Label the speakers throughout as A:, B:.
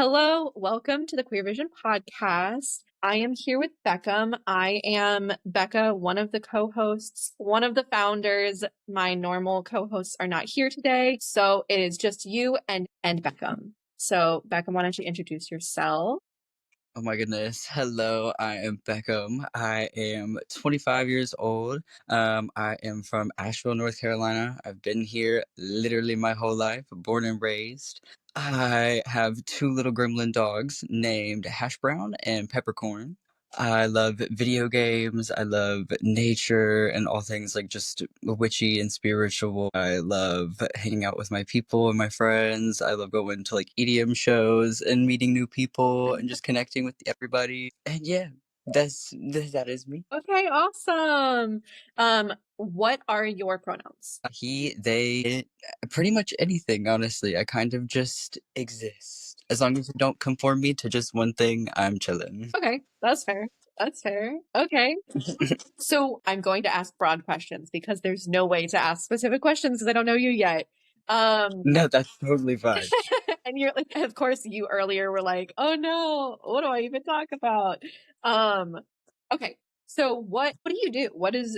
A: Hello, welcome to the Queer Vision podcast. I am here with Beckham. I am Becca, one of the co-hosts, one of the founders. My normal co-hosts are not here today, so it is just you and Beckham. So, Beckham, why don't you introduce yourself?
B: Oh my goodness. Hello, I am Beckham. I am 25 years old. I am from Asheville, North Carolina. I've been here literally my whole life, born and raised. I have two little gremlin dogs named Hash Brown and Peppercorn. I love video games. I love nature and all things like just witchy and spiritual. I love hanging out with my people and my friends. I love going to like EDM shows and meeting new people and just connecting with everybody. And yeah, that is me.
A: Okay, awesome. What are your pronouns?
B: He, they, pretty much anything, honestly. I kind of just exist. As long as you don't conform me to just one thing, I'm chilling.
A: Okay, that's fair. That's fair. Okay. So I'm going to ask broad questions because there's no way to ask specific questions because I don't know you yet. Um,
B: No, that's totally fine.
A: and you're like, of course, you earlier were like, "Oh no, what do I even talk about?" Um, okay. So what do you do? What is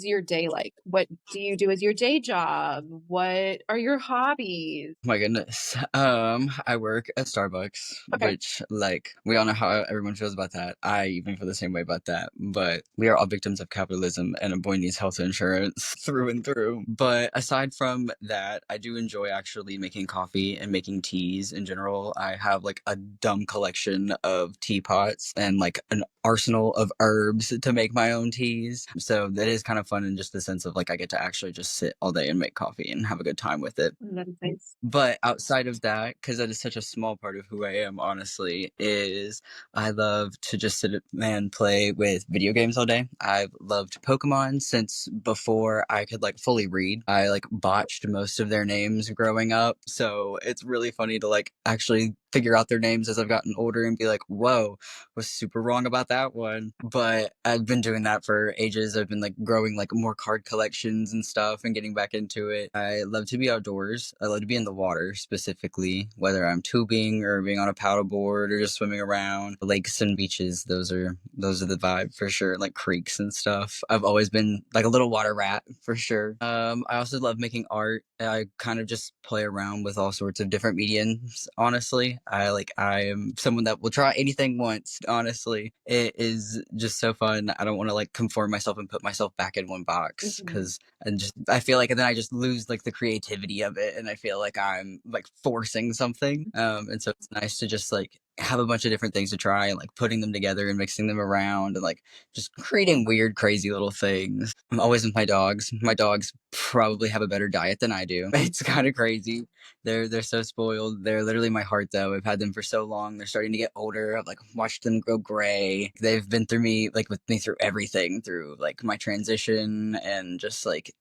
A: your day like? What do you do as your day job? What are your hobbies?
B: My goodness. I work at Starbucks,
A: Okay.
B: which like we all know how everyone feels about that. I even feel the same way about that. But we are all victims of capitalism and a boy needs health insurance through and through. But aside from that, I do enjoy actually making coffee and making teas in general. I have like a dumb collection of teapots and like an arsenal of herbs to make my own teas. So that is kind of fun in just the sense of like I get to actually just sit all day and make coffee and have a good time with it.
A: That's nice.
B: But outside of that, because that is such a small part of who I am, honestly, is I love to just sit and play with video games all day. I've loved Pokemon since before I could like fully read. I like botched most of their names growing up, so it's really funny to like actually figure out their names as I've gotten older and be like, whoa, was super wrong about that one. But I've been doing that for ages. I've been like growing like more card collections and stuff and getting back into it. I love to be outdoors. I love to be in the water specifically, whether I'm tubing or being on a paddleboard or just swimming around. Lakes and beaches, those are the vibe for sure. Like creeks and stuff. I've always been like a little water rat for sure. I also love making art. I kind of just play around with all sorts of different mediums, honestly. I am someone that will try anything once, honestly. It is just so fun. I don't want to like conform myself and put myself back in one box
A: Mhm.
B: because and just I feel like and then I just lose like the creativity of it and I feel like I'm like forcing something. And so it's nice to just like have a bunch of different things to try and like putting them together and mixing them around and like just creating weird, crazy little things. I'm always with my dogs. My dogs probably have a better diet than I do. It's kind of crazy. They're so spoiled. They're literally my heart though. I've had them for so long. They're starting to get older. I've like watched them grow gray. They've been through me like with me through everything, through like my transition and just like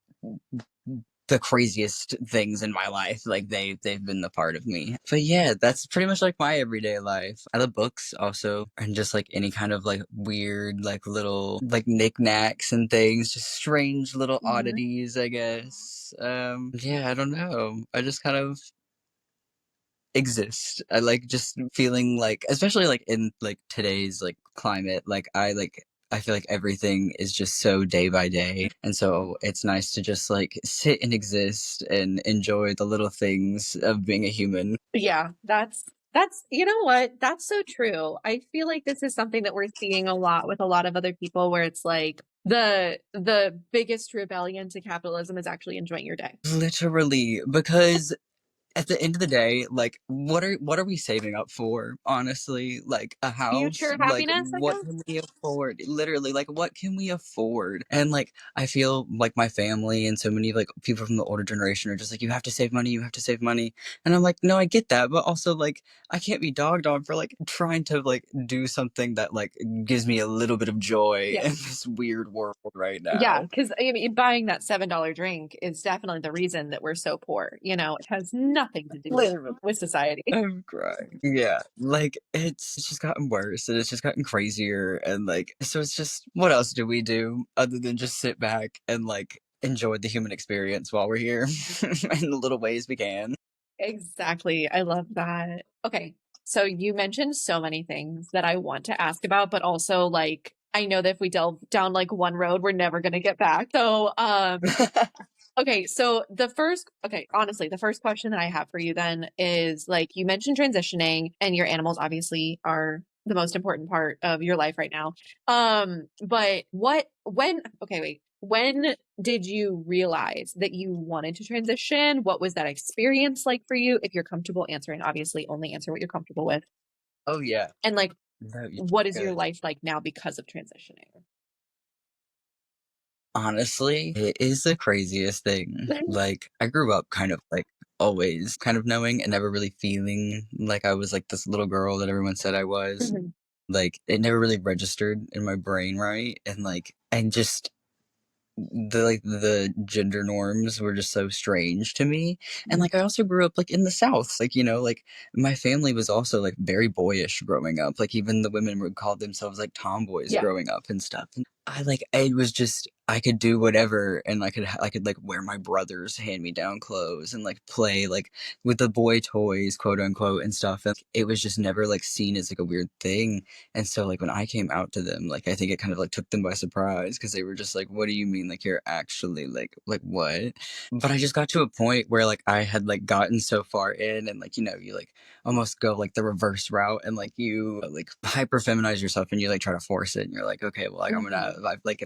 B: the craziest things in my life. Like they've been the part of me. But yeah, that's pretty much like my everyday life. I love books also, and just like any kind of like weird like little like knickknacks and things, just strange little
A: Mhm.
B: oddities, I guess. Yeah, I don't know. I just kind of exist. I like just feeling like, especially like in like today's like climate, like I feel like everything is just so day by day. And so it's nice to just like sit and exist and enjoy the little things of being a human.
A: Yeah, that's you know what? That's so true. I feel like this is something that we're seeing a lot with a lot of other people where it's like the biggest rebellion to capitalism is actually enjoying your day.
B: Literally, because at the end of the day, like what are we saving up for? Honestly, like a house,
A: Future
B: like
A: happiness, I
B: what
A: guess?
B: can we afford? Literally, like what can we afford? And like I feel like my family and so many like people from the older generation are just like you have to save money, you have to save money. And I'm like, no, I get that, but also like I can't be dogged on for like trying to like do something that like gives me a little bit of joy
A: Yeah.
B: in this weird world right
A: Yeah,
B: now.
A: because I mean, buying that $7 drink is definitely the reason that we're so poor. You know, it has nothing to do
B: Literally.
A: with society.
B: I'm crying. Yeah, like it's just gotten worse and it's just gotten crazier and like so it's just what else do we do other than just sit back and like enjoy the human experience while we're here in the little ways we can.
A: Exactly. I love that. Okay. So you mentioned so many things that I want to ask about, but also like I know that if we delve down like one road, we're never going to get back. So, okay, so honestly, the first question that I have for you then is like you mentioned transitioning and your animals obviously are the most important part of your life right now. But when did you realize that you wanted to transition? What was that experience like for you? If you're comfortable answering, obviously only answer what you're comfortable with.
B: Oh yeah.
A: And like,
B: No, you're
A: what is your
B: good.
A: life like now because of transitioning?
B: Honestly, it is the craziest thing. Like, I grew up kind of like always kind of knowing and never really feeling like I was like this little girl that everyone said I was.
A: Mhm.
B: Like, it never really registered in my brain, right? And just the gender norms were just so strange to me. And like I also grew up like in the South. Like, like my family was also like very boyish growing up. Like even the women would call themselves like tomboys
A: Yeah.
B: growing up and stuff. And it was just I could do whatever and I could like wear my brother's hand-me-down clothes and like play like with the boy toys, quote unquote, and stuff. And it was just never like seen as like a weird thing. And so, like, when I came out to them, like, I think it kind of like took them by surprise because they were just like, "What do you mean? Like, you're actually like what?" But I just got to a point where like I had like gotten so far in, and like you like almost go like the reverse route, and like you like hyper feminize yourself, and you like try to force it, and you're like, okay, well, like I'm gonna
A: Mhm.
B: like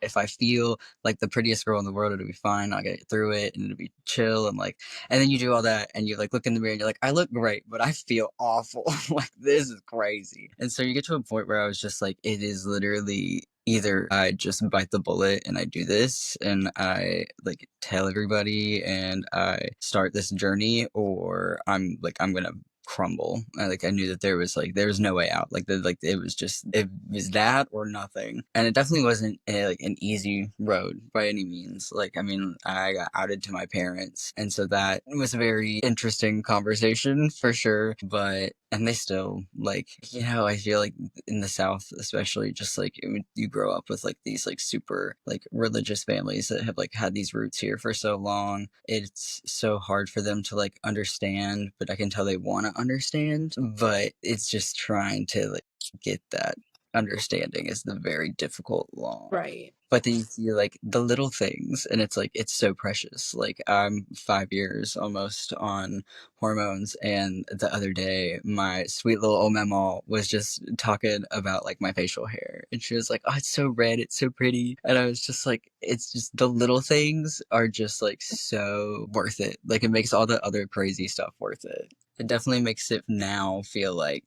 B: if I feel like the prettiest girl in the world, it'll be fine. I'll get through it, and it'll be chill, and like and then you do all that and you like look in the mirror and you're like, I look great, but I feel awful. Like this is crazy. And so you get to a point where I was just like, it is literally either I just bite the bullet and I do this and I like tell everybody and I start this journey, or I'm gonna crumble. I knew that there was no way out. It was that or nothing. And it definitely wasn't like an easy road by any means. Like I mean, I got outed to my parents, and so that was a very interesting conversation for sure. But and they still like I feel like in the South, especially, just like when you grow up with like these like super like religious families that have like had these roots here for so long, it's so hard for them to like understand. But I can tell they want to understand, but it's just trying to like get that understanding is the very difficult long.
A: Right.
B: But then you see like the little things and it's like it's so precious. Like I'm 5 years almost on hormones, and the other day my sweet little old mama was just talking about like my facial hair, and she was like, oh, it's so red, it's so pretty. And I was just like, it's just the little things are just like so worth it. Like it makes all the other crazy stuff worth it. It definitely makes it now feel like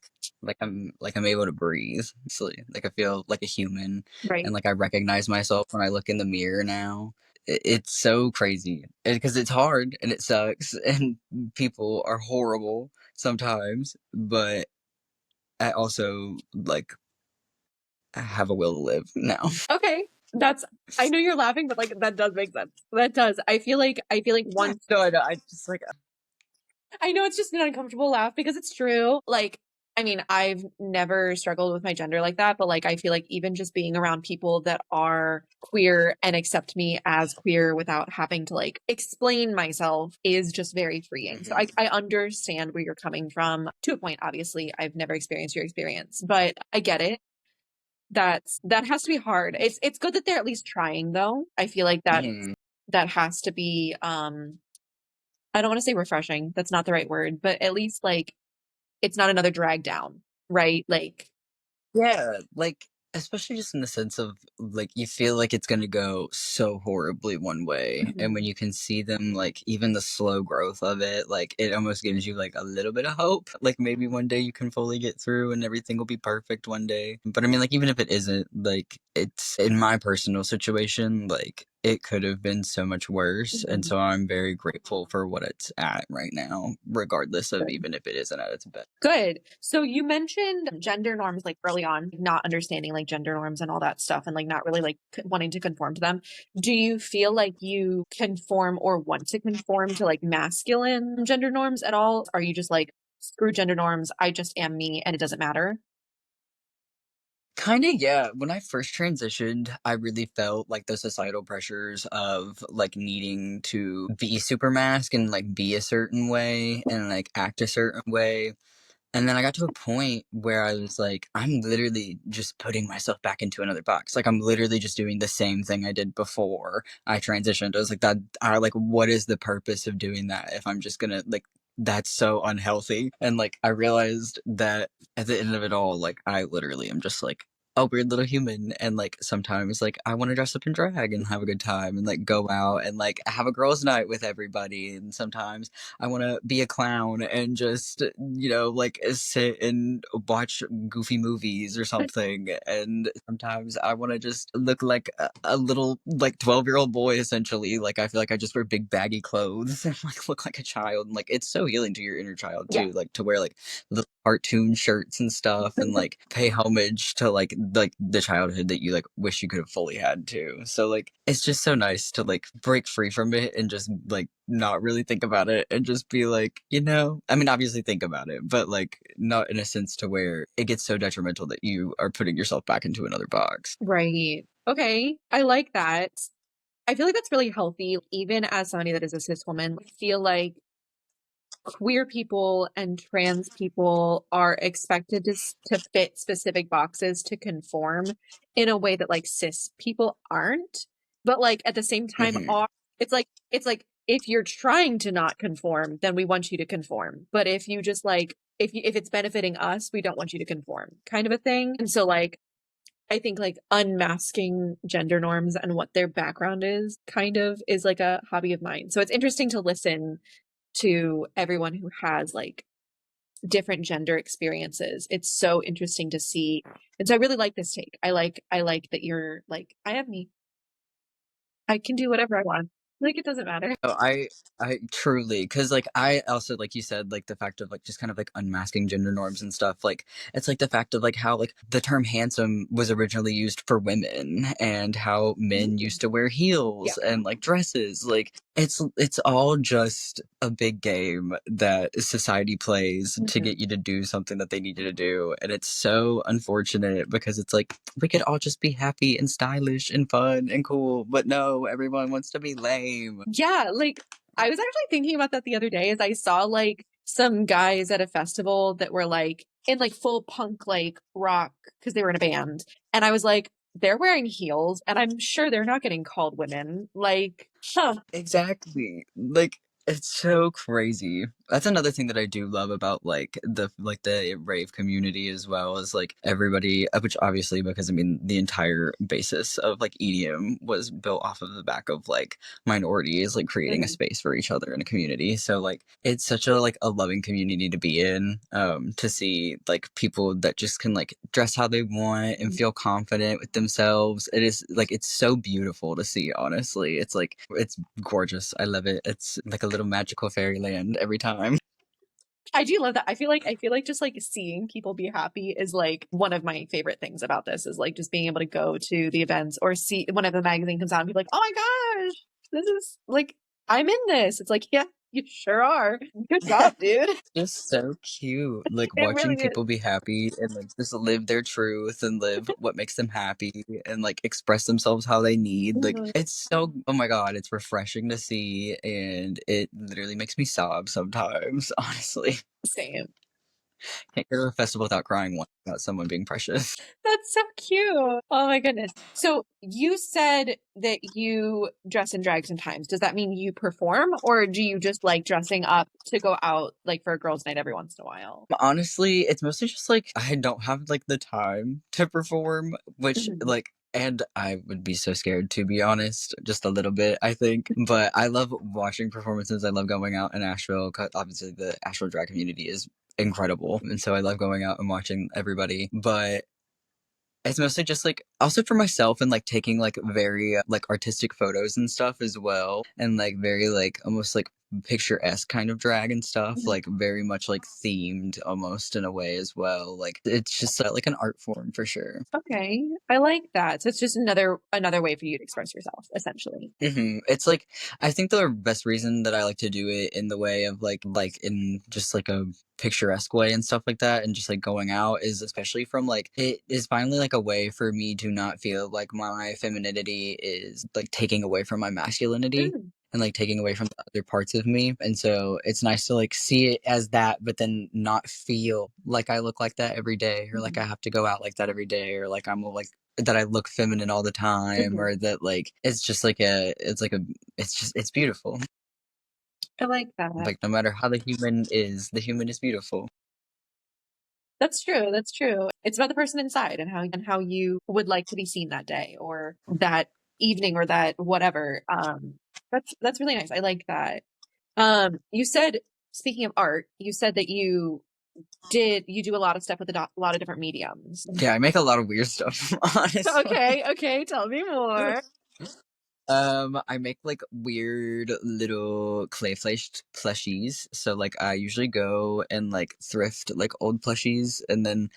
B: I'm able to breathe. So, like I feel like a human,
A: Right.
B: and like I recognize myself when I look in the mirror now. It's so crazy because it's hard and it sucks and people are horrible sometimes, but I also like have a will to live now.
A: Okay. I know you're laughing, but like that does make sense. That does. I feel like once
B: No, I know. I just like
A: I know it's just an uncomfortable laugh because it's true. Like, I mean, I've never struggled with my gender like that, but like I feel like even just being around people that are queer and accept me as queer without having to like explain myself is just very freeing. So I,
B: Mhm.
A: I understand where you're coming from to a point. Obviously, I've never experienced your experience, but I get it. That has to be hard. It's good that they're at least trying though. I feel like
B: Mhm.
A: that has to be I don't want to say refreshing. That's not the right word, but at least like it's not another drag down, right? Like,
B: Yeah, like especially just in the sense of like you feel like it's gonna go so horribly one way, and when
A: mhm,
B: you can see them like even the slow growth of it, like it almost gives you like a little bit of hope. Like maybe one day you can fully get through and everything will be perfect one day. But I mean, like even if it isn't, like it's in my personal situation, like it could have been so much worse, and
A: mhm.
B: so I'm very grateful for what it's at right now, regardless of
A: Good.
B: even if it isn't at its best.
A: Good. So you mentioned gender norms like early on, not understanding like gender norms and all that stuff and like not really like wanting to conform to them. Do you feel like you conform or want to conform to like masculine gender norms at all? Are you just like, screw gender norms, I just am me and it doesn't matter?
B: Kinda, yeah. When I first transitioned, I really felt like the societal pressures of like needing to be super mask and like be a certain way and like act a certain way. And then I got to a point where I was like, I'm literally just putting myself back into another box. Like I'm literally just doing the same thing I did before I transitioned. I was like that I like what is the purpose of doing that if I'm just gonna like that's so unhealthy. And like I realized that at the end of it all, like I literally am just like a weird little human and like sometimes like I want to dress up in drag and have a good time and like go out and like have a girls night with everybody and sometimes I want to be a clown and just, like sit and watch goofy movies or something. And sometimes I want to just look like a little, like 12-year-old boy, essentially. Like, I feel like I just wear big baggy clothes and like look like a child. And like, it's so healing to your inner child,
A: Yeah.
B: too. Like, to wear like little cartoon shirts and stuff and like pay homage to like the childhood that you like wish you could have fully had too. So like it's just so nice to like break free from it and just like not really think about it and just be like, I mean obviously think about it, but like not in a sense to where it gets so detrimental that you are putting yourself back into another box.
A: Right. Okay. I like that. I feel like that's really healthy, even as somebody that is a cis woman. I feel like queer people and trans people are expected to fit specific boxes to conform in a way that like cis people aren't. But like at the same time,
B: Hmm.
A: are it's like if you're trying to not conform, then we want you to conform. But if you just like if it's benefiting us, we don't want you to conform, kind of a thing. And so like I think like unmasking gender norms and what their background is kind of is like a hobby of mine. So it's interesting to listen to everyone who has like different gender experiences. It's so interesting to see. And so I really like this take. I like that you're like, I am me. I can do whatever I want. Like it doesn't matter.
B: Oh, I truly, because like I also like you said, like the fact of like just kind of like unmasking gender norms and stuff. Like it's like the fact of like how like the term handsome was originally used for women and how men
A: Mm.
B: used to wear
A: Yeah.
B: heels and like dresses. Like it's all just a big game that society plays to
A: Mhm.
B: get you to do something that they need you to do. And it's so unfortunate because it's like we could all just be happy and stylish and fun and cool, but no, everyone wants to be lame.
A: Yeah, like I was actually thinking about that the other day as I saw like some guys at a festival that were like in like full punk like rock because they were in a band. And I was like, they're wearing heels and I'm sure they're not getting called women. Like, huh.
B: Exactly. Like it's so crazy. That's another thing that I do love about like the rave community as well is like everybody, which obviously because I mean the entire basis of like EDM was built off of the back of like minorities like creating a
A: Mhm.
B: space for each other in a community. So like it's such a like a loving community to be in. To see like people that just can like dress how they want and feel confident with themselves. It is like it's so beautiful to see, honestly. It's like it's gorgeous. I love it. It's like a little magical fairyland every time.
A: I do love that. I feel like just like seeing people be happy is like one of my favorite things about this is like just being able to go to the events or see whenever the magazine comes out and be like, oh my gosh, this is like I'm in this. It's like, yeah, you sure are. Good job, dude.
B: Just so cute. Like
A: It
B: watching
A: really is.
B: people be happy and like just live their truth and live what makes them happy and like express themselves how they need. Like
A: Mhm.
B: it's so oh my god, it's refreshing to see and it literally makes me sob sometimes, honestly.
A: Same.
B: Can't go to a festival without crying once about someone being precious.
A: That's so cute. Oh my goodness. So you said that you dress in drag sometimes. Does that mean you perform or do you just like dressing up to go out like for a girls' night every once in a while?
B: Honestly, it's mostly just like I don't have like the time to perform, which
A: Mhm.
B: like and I would be so scared to be honest, just a little bit, I think. But I love watching performances. I love going out in Asheville. 'Cause obviously, the Asheville drag community is incredible, and so I love going out and watching everybody. But it's mostly just like also for myself and like taking like very like artistic photos and stuff as well, and like very like almost like picturesque kind of drag and stuff, like very much like themed almost in a way as well. Like it's just like an art form for sure.
A: Okay, I like that. So it's just another way for you to express yourself, essentially.
B: It's like I think the best reason that I like to do it in the way of like in just like a picturesque way and stuff like that, and just like going out is especially from like it is finally like a way for me to not feel like my femininity is like taking away from my masculinity.
A: Mm.
B: and like taking away from the other parts of me. And so it's nice to like see it as that, but then not feel like I look like that every day, or like I
A: Mhm.
B: have to go out like that every day, or like I'm like that I look feminine all the time,
A: Mhm.
B: or that like it's just like a it's like a it's just it's beautiful.
A: I like that.
B: Like no matter how the human is beautiful.
A: That's true. That's true. It's about the person inside and how you would like to be seen that day or that evening or that whatever. That's really nice. I like that. You said, speaking of art, you said that you do a lot of stuff with lot of different mediums.
B: Yeah, I make a lot of weird stuff, honestly.
A: Okay, okay, tell me more.
B: I make like weird little clay plushies. So like I usually go and like thrift like old plushies, and then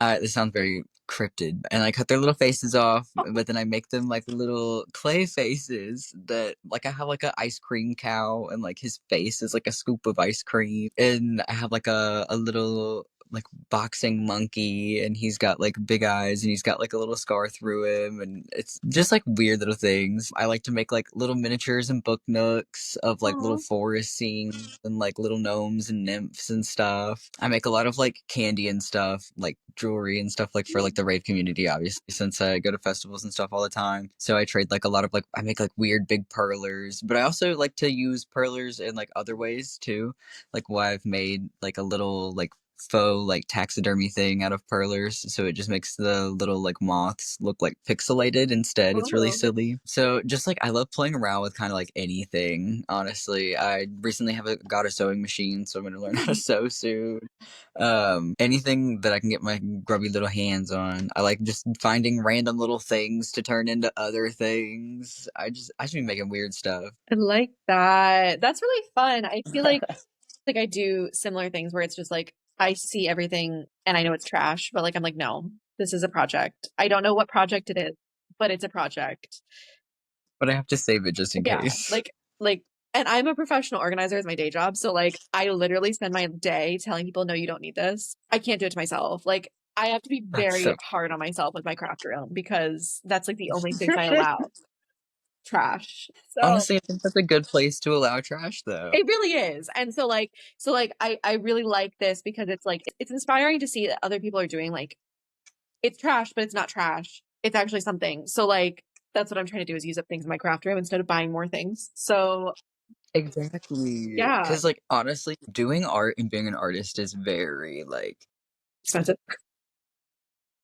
B: this sounds very cryptid, and I cut their little faces off, but then I make them like little clay faces that like I have like a ice cream cow, and like his face is like a scoop of ice cream, and I have like a little like boxing monkey, and he's got like big eyes, and he's got like a little scar through him, and it's just like weird little things. I like to make like little miniatures and book nooks of like little
A: Aw.
B: forest scenes and like little gnomes and nymphs and stuff. I make a lot of like candy and stuff, like jewelry and stuff, like for like the rave community, obviously, since I go to festivals and stuff all the time. So I trade like a lot of like I make like weird big perlers, but I also like to use perlers in like other ways too. Like why I've made like a little like faux like taxidermy thing out of perlers, so it just makes the little like moths look like pixelated instead. It's really
A: Oh,
B: silly. So just like I love playing around with kind of like anything, honestly. I recently got a sewing machine, so I'm gonna learn how to sew soon. Anything that I can get my grubby little hands on. I like just finding random little things to turn into other things. I just be making weird stuff.
A: I like that. That's really fun. I feel like I do similar things where it's just like I see everything and I know it's trash, but like I'm like, no, this is a project. I don't know what project it is, but it's a project.
B: But I have to save it just in
A: Yeah,
B: case.
A: like and I'm a professional organizer as my day job, so like I literally spend my day telling people, no, you don't need this. I can't do it to myself. Like I have to be
B: That's
A: very
B: so
A: hard on myself with my craft room because that's like the only space I allow trash. So
B: honestly, I think that's a good place to allow trash though.
A: it really is. And so like I really like this because it's like it's inspiring to see that other people are doing like it's trash, but it's not trash. It's actually something. So like that's what I'm trying to do is use up things in my craft room instead of buying more things. So
B: Exactly.
A: yeah,
B: Because, like, honestly, doing art and being an artist is very, like,
A: expensive.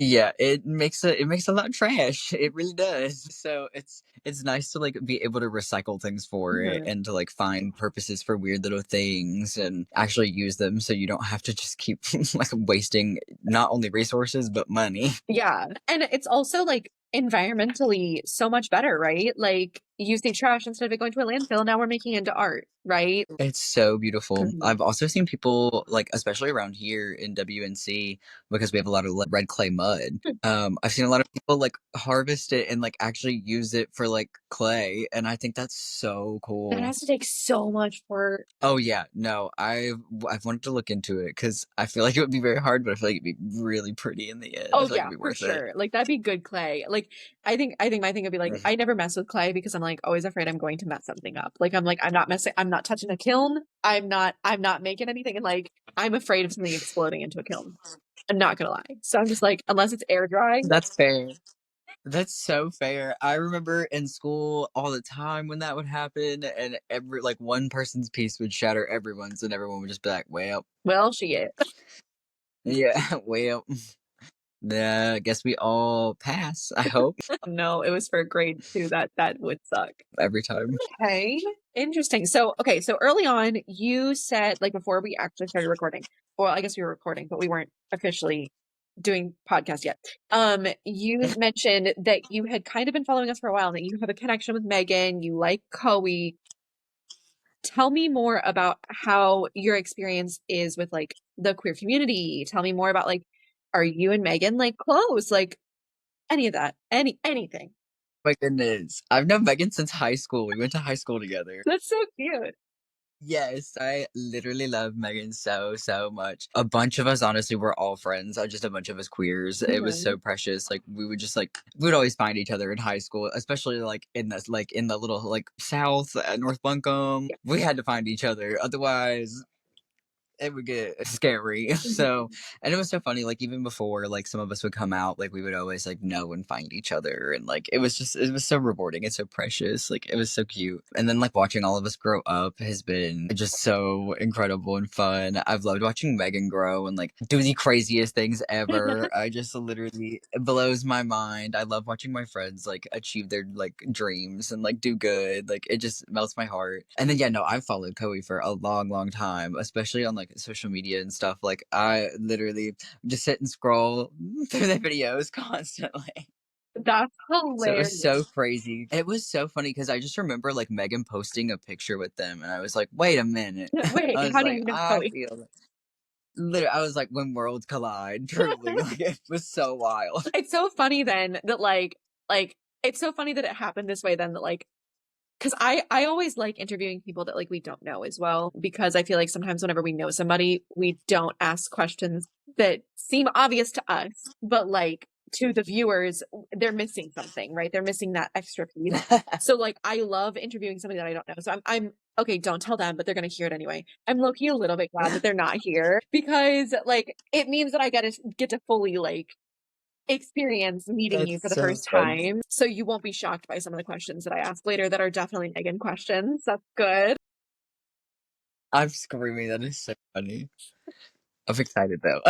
B: yeah, it makes a lot of trash. It really does. So it's nice to like be able to recycle things for it,
A: Mhm.
B: and to like find purposes for weird little things and actually use them, so you don't have to just keep like wasting not only resources but money.
A: Yeah. And it's also like environmentally so much better, right? Like using trash instead of it going to a landfill, now we're making it into art, right?
B: It's so beautiful.
A: Mhm.
B: I've also seen people like, especially around here in WNC, because we have a lot of red clay mud. I've seen a lot of people like harvest it and like actually use it for like clay, and I think that's so
A: That
B: cool.
A: has to take so much work.
B: Oh yeah, no, I've wanted to look into it because I feel like it would be very hard, but I feel like it'd be really pretty in the end. I
A: Oh
B: feel like
A: yeah,
B: it'd be
A: for
B: worth it.
A: sure. Like that'd be good clay. Like I think my thing would be like I never mess with clay because I'm like always afraid I'm going to mess something up. Like I'm not messing I'm not touching a kiln. I'm not making anything and like I'm afraid of something exploding into a kiln. I'm not gonna lie. So I'm just like unless it's air dry.
B: That's fair. That's so fair. I remember in school all the time when that would happen, and every like one person's piece would shatter everyone's, and everyone would just be like, "Well,
A: Well, she is.
B: yeah, well, I guess we all pass." I hope
A: No, it was for grade two. That would suck.
B: every time.
A: Okay. Interesting. So, okay, so early on, you said, like before we actually started recording, well, I guess we were recording, but we weren't officially doing podcast yet. You mentioned that you had kind of been following us for a while, that you have a connection with Megan, you like Coe. Tell me more about how your experience is with like the queer community. Tell me more about like, are you and Megan like close? Like any of that, anything.
B: My goodness, I've known Megan since high school. We went to high school together.
A: That's so cute.
B: Yes, I literally love Megan so, so much. A bunch of us, honestly, were all friends. Just a bunch of us queers. It was so
A: Mhm.
B: precious. Like we would just like we would always find each other in high school, especially like in the little like South North Buncombe.
A: Yeah.
B: We had to find each other, otherwise it would get scary. So,
A: Mhm.
B: and it was so funny. Like even before, like some of us would come out, like we would always like know and find each other, and like it was so rewarding. It's so precious. Like it was so cute. And then like watching all of us grow up has been just so incredible and fun. I've loved watching Megan grow and like do the craziest things ever. I just literally it blows my mind. I love watching my friends like achieve their like dreams and like do good. Like it just melts my heart. And then yeah, no, I've followed Koei for a long, long time, especially on like social media and stuff. Like I literally just sit and scroll through their videos constantly.
A: That's
B: So it was
A: hilarious.
B: so crazy. It was so funny because I just remember like Megan posting a picture with them, and I was like, "Wait a minute!"
A: Wait,
B: I was
A: how do
B: like,
A: you know
B: "I
A: Chloe?
B: feel." Literally, I was like, "When worlds collide," truly, like it was so wild.
A: It's so funny then that like it's so funny that it happened this way then that like because I always like interviewing people that like we don't know as well because I feel like sometimes whenever we know somebody we don't ask questions that seem obvious to us but like to the viewers they're missing something, right? They're missing that extra piece. So like I love interviewing somebody that I don't know. So I'm okay, don't tell them, but they're gonna hear it anyway. I'm low-key a little bit glad that they're not here because like it means that I get to fully like experience meeting you
B: That's
A: for the
B: so
A: first
B: funny.
A: time. So you won't be shocked by some of the questions that I ask later that are definitely Megan questions. That's good.
B: I'm screaming. That is so funny. I'm excited though.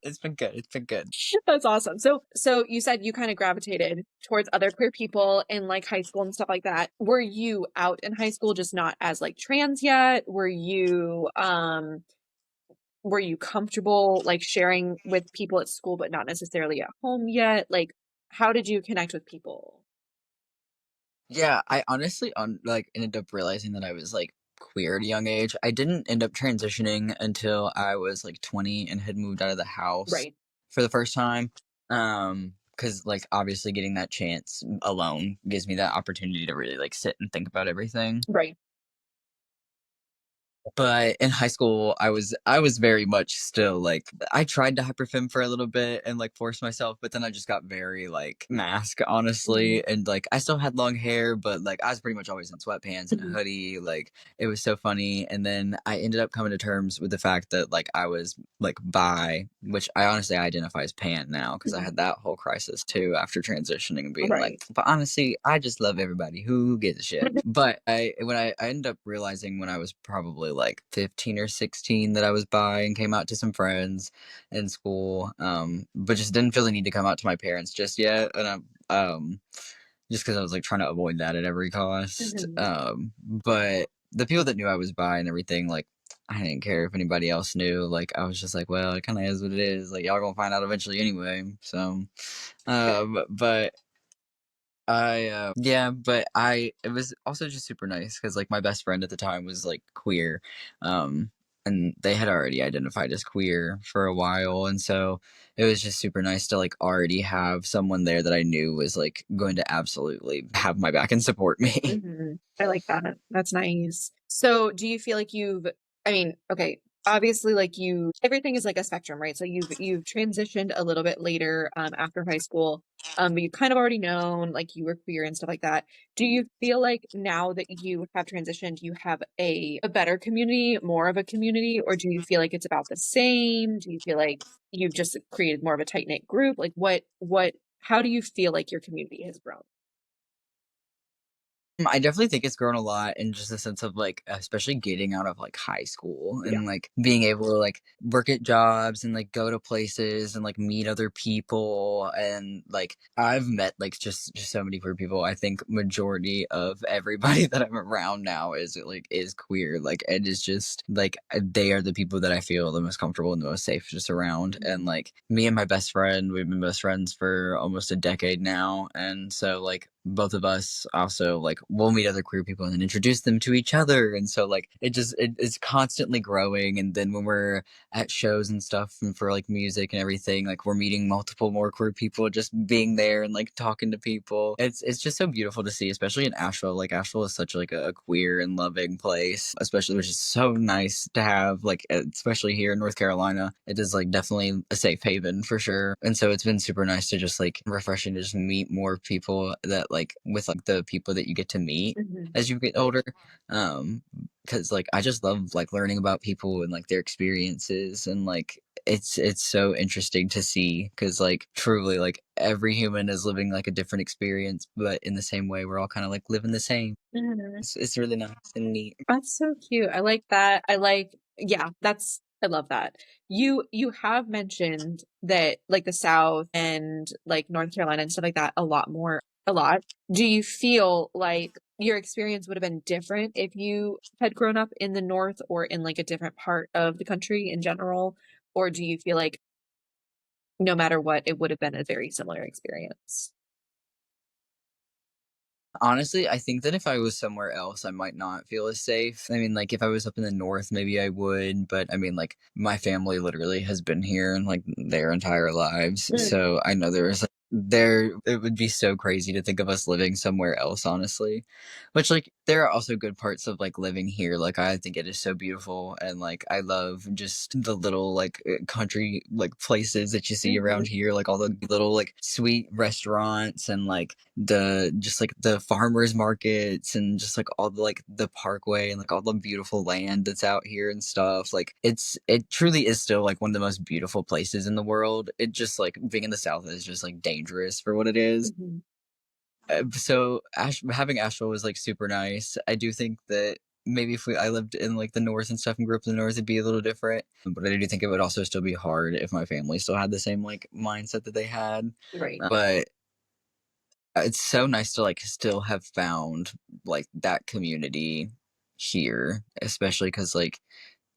B: It's been good. It's been good.
A: That's awesome. So you said you kind of gravitated towards other queer people in like high school and stuff like that. Were you out in high school just not as like trans yet? Were you comfortable like sharing with people at school but not necessarily at home yet? Like how did you connect with people?
B: Yeah, I honestly like ended up realizing that I was like queer at a young age. I didn't end up transitioning until I was like 20 and had moved out of the house
A: Right.
B: for the first time. Because like obviously getting that chance alone gives me that opportunity to really like sit and think about everything.
A: Right.
B: But in high school, I was very much still like I tried to hyperfem for a little bit and like force myself, but then I just got very like mask
A: Mhm.
B: honestly, and like I still had long hair, but like I was pretty much always in sweatpants and a
A: Mhm.
B: hoodie. Like it was so funny, and then I ended up coming to terms with the fact that like I was like bi, which I honestly identify as pan now because I
A: Mhm.
B: had that whole crisis too after transitioning and being like,
A: Right.
B: but honestly, I just love everybody. Who gives a shit? But I ended up realizing when I was probably like 15 or 16 that I was bi and came out to some friends in school, but just didn't feel the need to come out to my parents just yet, and just because I was like trying to avoid that at every cost.
A: Mhm.
B: But the people that knew I was bi and everything, like I didn't care if anybody else knew. Like I was just like, well, it kind of is what it is. Like y'all gonna find out eventually anyway. So, but yeah, but it was also just super nice because like my best friend at the time was like queer, um, and they had already identified as queer for a while, and so it was just super nice to like already have someone there that I knew was like going to absolutely have my back and support me.
A: Mhm. I like that. That's nice. So, do you feel like I mean, okay, obviously like everything is like a spectrum, right? So you've transitioned a little bit later after high school. But you kind of already known like you were queer and stuff like that. Do you feel like now that you have transitioned, you have a better community, more of a community, or do you feel like it's about the same? Do you feel like you've just created more of a tight-knit group? Like how do you feel like your community has grown?
B: I definitely think it's grown a lot in just the sense of like, especially getting out of like high school
A: Yeah.
B: and like being able to like work at jobs and like go to places and like meet other people. And like I've met like just so many queer people. I think majority of everybody that I'm around now is queer. Like it is just like they are the people that I feel the most comfortable and the most safe just around.
A: Mhm.
B: And like me and my best friend, we've been best friends for almost a decade now. And so like both of us also like we'll meet other queer people and then introduce them to each other, and so like it's constantly growing. And then when we're at shows and stuff and for like music and everything, like we're meeting multiple more queer people just being there and like talking to people. It's just so beautiful to see, especially in Asheville. Like Asheville is such like a queer and loving place, especially, which is so nice to have, like especially here in North Carolina. It is like definitely a safe haven for sure. And so it's been super nice to just like refreshing to just meet more people that like with like the people that you get to meet as you get older. Um, because like I just love like learning about people and like their experiences, and like it's so interesting to see because like truly like every human is living like a different experience, but in the same way we're all kind of like living the same.
A: Mhm.
B: It's really nice and neat.
A: That's so cute. I like that. Yeah, I love that. You have mentioned that like the South and like North Carolina and stuff like that a lot. Do you feel like your experience would have been different if you had grown up in the North or in like a different part of the country in general? Or do you feel like no matter what, it would have been a very similar experience?
B: Honestly, I think that if I was somewhere else, I might not feel as safe. I mean, like if I was up in the north, maybe I would, but I mean, like my family literally has been here and like their entire lives.
A: Mm.
B: So I know there is like there it would be so crazy to think of us living somewhere else, honestly. Which like there are also good parts of like living here. Like I think it is so beautiful, and like I love just the little like country like places that you see
A: Mhm.
B: around here, like all the little like sweet restaurants and like the just like the farmers markets and just like all the like the parkway and like all the beautiful land that's out here and stuff. Like it truly is still like one of the most beautiful places in the world. It just like being in the south is just like dangerous for what it is.
A: Mhm.
B: So having Asheville was like super nice. I do think that maybe if I lived in like the north and stuff and grew up in the north, it'd be a little different. But I do think it would also still be hard if my family still had the same like mindset that they had.
A: Right.
B: But it's so nice to like still have found like that community here, especially because like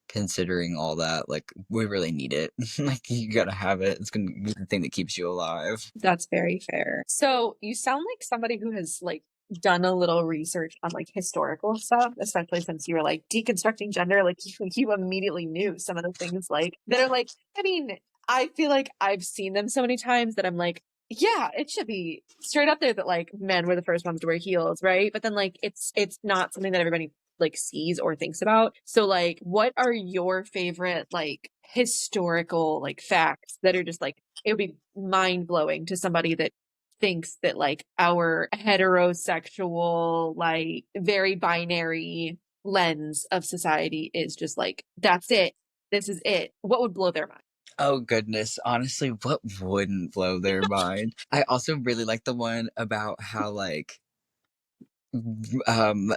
B: considering all that, like we really need it. Like you gotta have it. It's gonna be the thing that keeps you alive.
A: That's very fair. So you sound like somebody who has like done a little research on like historical stuff, especially since you were like deconstructing gender. Like you immediately knew some of the things like that are like, I mean, I feel like I've seen them so many times that I'm like, yeah, it should be straight up there that like men were the first ones to wear heels, right? But then like it's not something that everybody like sees or thinks about. So like what are your favorite like historical like facts that are just like it would be mind blowing to somebody that thinks that like our heterosexual, like very binary lens of society is just like, that's it. This is it. What would blow their mind?
B: Oh goodness, honestly, what wouldn't blow their mind? I also really like the one about how like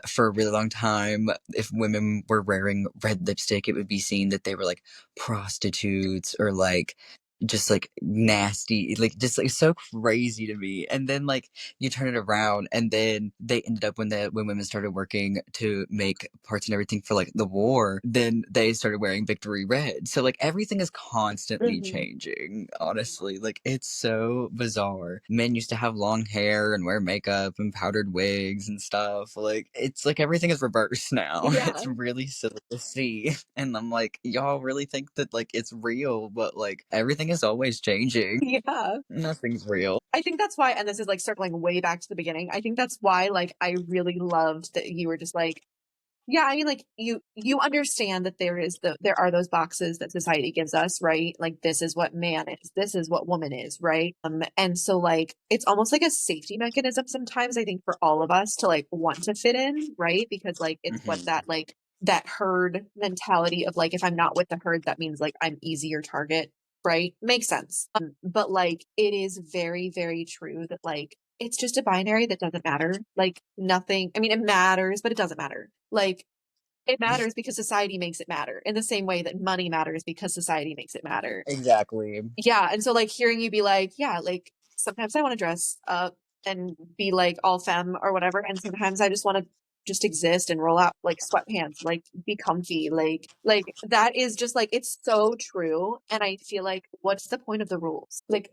B: for a really long time, if women were wearing red lipstick, it would be seen that they were like prostitutes or like just like nasty, like just like so crazy to me. And then like you turn it around, and then they ended up when women started working to make parts and everything for like the war, then they started wearing victory red. So like everything is constantly
A: Mhm.
B: changing. Honestly, like it's so bizarre. Men used to have long hair and wear makeup and powdered wigs and stuff. Like it's like everything is reversed now.
A: Yeah.
B: It's really silly to see. And I'm like, y'all really think that like it's real, but like everything is always changing.
A: Yeah.
B: Nothing's real.
A: I think that's why, and this is like circling way back to the beginning. I think that's why, like, I really loved that you were just like, yeah, I mean, like you understand that there are those boxes that society gives us, right? Like this is what man is, this is what woman is, right? And so like it's almost like a safety mechanism sometimes, I think, for all of us to like want to fit in, right? Because like it's what
B: Hmm.
A: that herd mentality of like if I'm not with the herd, that means like I'm easier target, right? Makes sense. But like it is very, very true that like it's just a binary that doesn't matter. Like nothing, I mean, it matters, but it doesn't matter. Like it matters because society makes it matter in the same way that money matters because society makes it matter.
B: Exactly.
A: Yeah. And so like hearing you be like, yeah, like sometimes I want to dress up and be like all femme or whatever. And sometimes I just want to just exist and roll out like sweatpants, like be comfy. Like that is just like, it's so true. And I feel like, what's the point of the rules? Like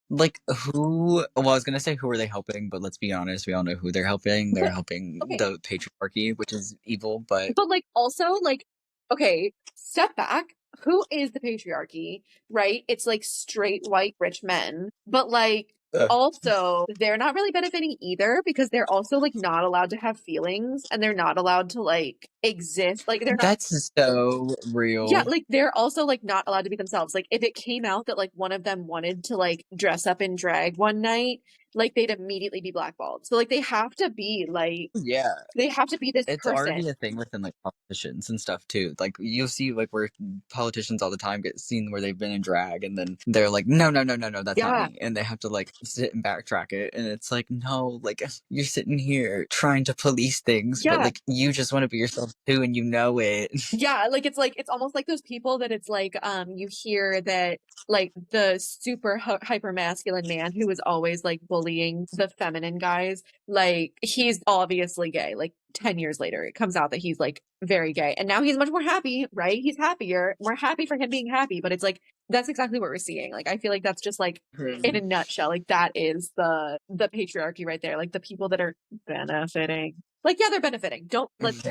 B: Like who? Well, I was gonna say who are they helping, but let's be honest, we all know who they're helping. They're
A: But
B: helping
A: okay,
B: the patriarchy, which is evil. But
A: but like also like okay, step back. Who is the patriarchy, right? It's like straight white rich men. But like
B: ugh,
A: also they're not really benefiting either because they're also like not allowed to have feelings and they're not allowed to like exist. Like they're not
B: that's so
A: yeah,
B: real.
A: like they're also like not allowed to be themselves. Like if it came out that like one of them wanted to like dress up in drag one night, like they'd immediately be blackballed. So like
B: Yeah,
A: they have to be this
B: it's
A: person.
B: already a thing within like politicians and stuff too. Like you'll see like where politicians all the time get seen where they've been in drag, and then they're like, no, no, no, no, no, that's not
A: Yeah.
B: me, and they have to like sit and backtrack it, and it's like, no, like you're sitting here trying to police things, but
A: Yeah.
B: like you just want to be yourself too, and you know it.
A: Yeah, like it's almost like those people that it's like you hear that like the super hyper masculine man who is always like bullying the feminine guys, like he's obviously gay. Like 10 years later it comes out that he's like very gay and now he's much more happy, right? He's happier. We're happy for him being happy, but it's like that's exactly what we're seeing. Like I feel like that's just like in a nutshell, like that is the patriarchy right there. Like the people that are benefiting. Like yeah, they're benefiting. Don't let's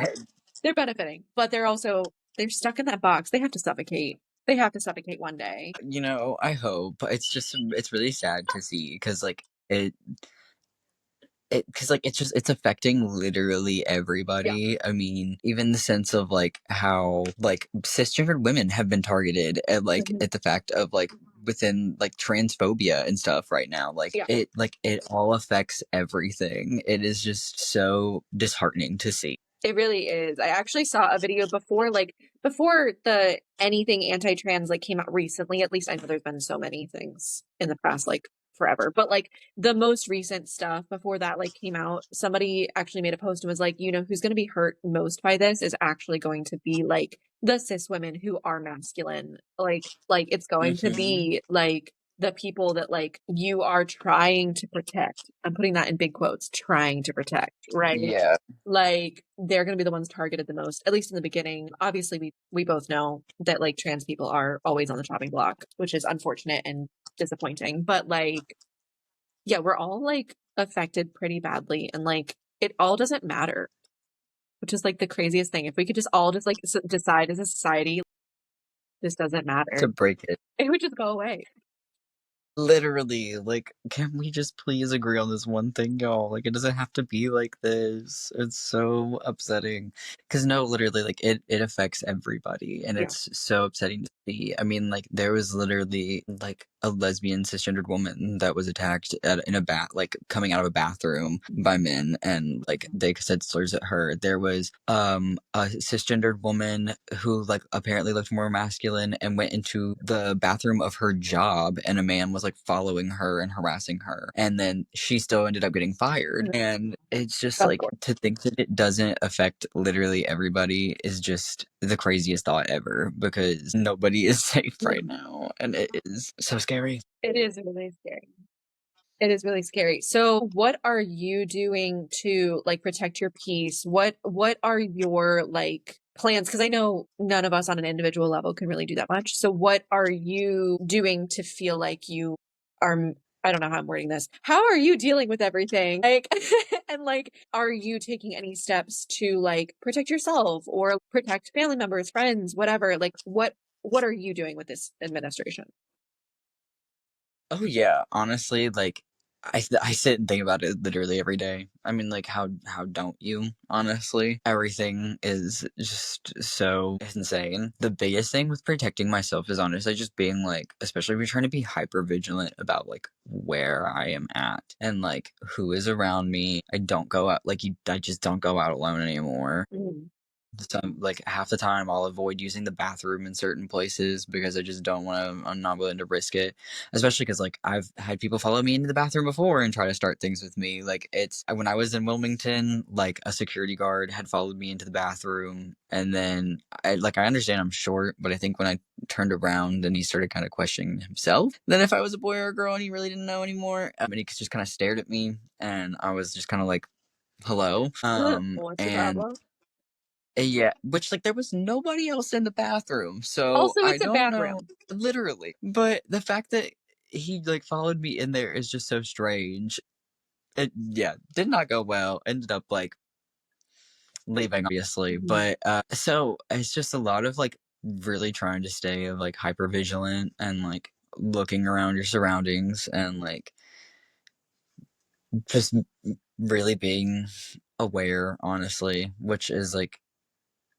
A: they're benefiting, but they're stuck in that box. They have to suffocate. They have to suffocate one day.
B: You know, I hope. It's really sad to see because like because like it's affecting literally
A: Yeah.
B: everybody. I mean, even the sense of like how like cisgendered women have been targeted at like
A: Mhm.
B: at the fact of like within like transphobia and stuff right now.
A: Yeah.
B: Like it all affects everything. It is just so disheartening to see.
A: It really is. I actually saw a video before, like before the anything anti-trans like came out recently. At least I know there's been so many things in the past, like forever. But like the most recent stuff before that like came out, somebody actually made a post and was like, you know, who's going to be hurt most by this is actually going to be like the cis women who are masculine. Like it's going to
B: Hmm.
A: be like the people that like you are trying to protect. I'm putting that in big quotes, trying to protect, right?
B: Yeah,
A: Like they're going to be the ones targeted the most, at least in the beginning. Obviously, we both know that like trans people are always on the chopping block, which is unfortunate and disappointing. But like, yeah, we're all like affected pretty badly, and like it all doesn't matter, which is like the craziest thing. If we could just all just like decide as a society, this doesn't matter,
B: to break it.
A: it would just go away.
B: Literally, like, can we just please agree on this one thing, y'all? Like, it doesn't have to be like this. It's so upsetting. Because, no, literally, like, it affects everybody. And
A: Yeah.
B: it's so upsetting to see. I mean, like, there was literally, like, a lesbian cisgendered woman that was attacked in a like, coming out of a bathroom by men. And, like, they said slurs at her. There was, a cisgendered woman who, like, apparently looked more masculine and went into the bathroom of her job, and a man was like following her and harassing her, and then she still ended up getting fired.
A: Mhm.
B: And it's just
A: Of
B: like
A: course.
B: to think that it doesn't affect literally everybody is just the craziest thought ever, because nobody is safe
A: No,
B: right now, and it is so scary.
A: it is really scary. It is really scary. So what are you doing to like protect your peace? What are your like plans? Because I know none of us on an individual level can really do that much. So what are you doing to feel like you are I don't know how I'm wording this. How are you dealing with everything? Like and like are you taking any steps to like protect yourself or protect family members, friends, whatever? Like what are you doing with this administration?
B: Oh yeah, honestly, like I sit and think about it literally every day. I mean, like how don't you? Honestly, everything is just so insane. The biggest thing with protecting myself is honestly just being like, especially if you're trying to be hyper vigilant about like where I am at and like who is around me. I don't go out like you. I just don't go out alone anymore.
A: Mm.
B: Some like half the time I'll avoid using the bathroom in certain places because I just don't want to. I'm not willing to risk it, especially because like I've had people follow me into the bathroom before and try to start things with me. Like it's when I was in Wilmington, like a security guard had followed me into the bathroom, and then I understand I'm short, but I think when I turned around and he started kind of questioning himself, then if I was a boy or a girl and he really didn't know anymore, and he just kind of stared at me, and I was just kind of like, hello,
A: What's your
B: and
A: problem?
B: yeah, which like there was nobody else in the bathroom, so
A: Also,
B: I
A: it's a
B: don't know
A: bathroom.
B: literally. But the fact that he like followed me in there is just so strange. It yeah, did not go well. Ended up like leaving obviously,
A: Mhm.
B: but so it's just a lot of like really trying to stay like hyper vigilant and like looking around your surroundings and like just really being aware honestly, which is like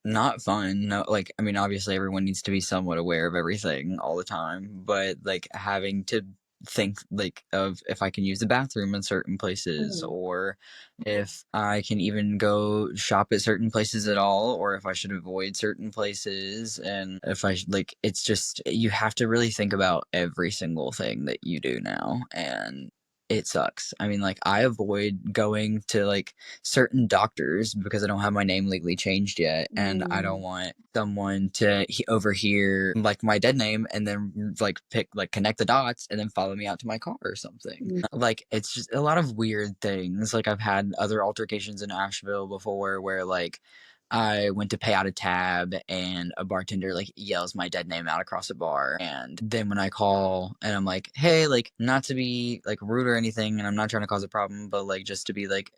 B: not fun. No, like I mean, obviously everyone needs to be somewhat aware of everything all the time, but like having to think like of if I can use the bathroom in certain places
A: Mhm.
B: or if I can even go shop at certain places at all or if I should avoid certain places and if like it's just you have to really think about every single thing that you do now and it sucks. I mean, like I avoid going to like certain doctors because I don't have my name legally changed yet, and I don't
A: Mm.
B: want someone to overhear like my dead name and then like pick like connect the dots and then follow me out to my car or something.
A: Mm.
B: Like it's just a lot of weird things. Like I've had other altercations in Asheville before where like I went to pay out a tab and a bartender like yells my dead name out across the bar. And then when I call and I'm like, hey, like not to be like rude or anything, and I'm not trying to cause a problem, but like just to be like,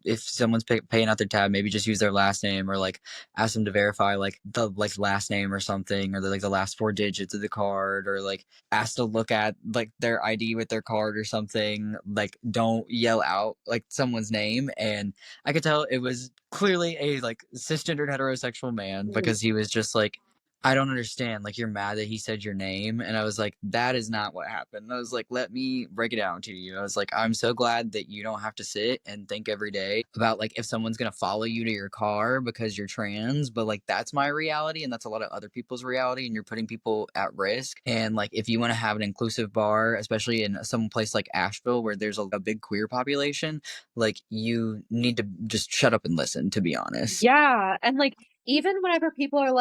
B: if someone's paying out their tab, maybe just use their last name or like ask them to verify like the like last name or something or like the last four digits of the card or like ask to look at like their ID with their card or something. Like don't yell out like someone's name and I could tell it was clearly a like cisgendered heterosexual man
A: Mhm.
B: because he was just like, I don't understand. Like, you're mad that he said your name. And I was like, that is not what happened. I was like, let me break it down to you. I was like, I'm so glad that you don't have to sit and think every day about like if someone's going to follow you to your car because you're trans. But like, that's my reality. And that's a lot of other people's reality. And you're putting people at risk. And like, if you want to have an inclusive bar, especially in some place like Asheville where there's a big queer population, like you need to just shut up and listen, to be honest.
A: Yeah, and like even whenever people are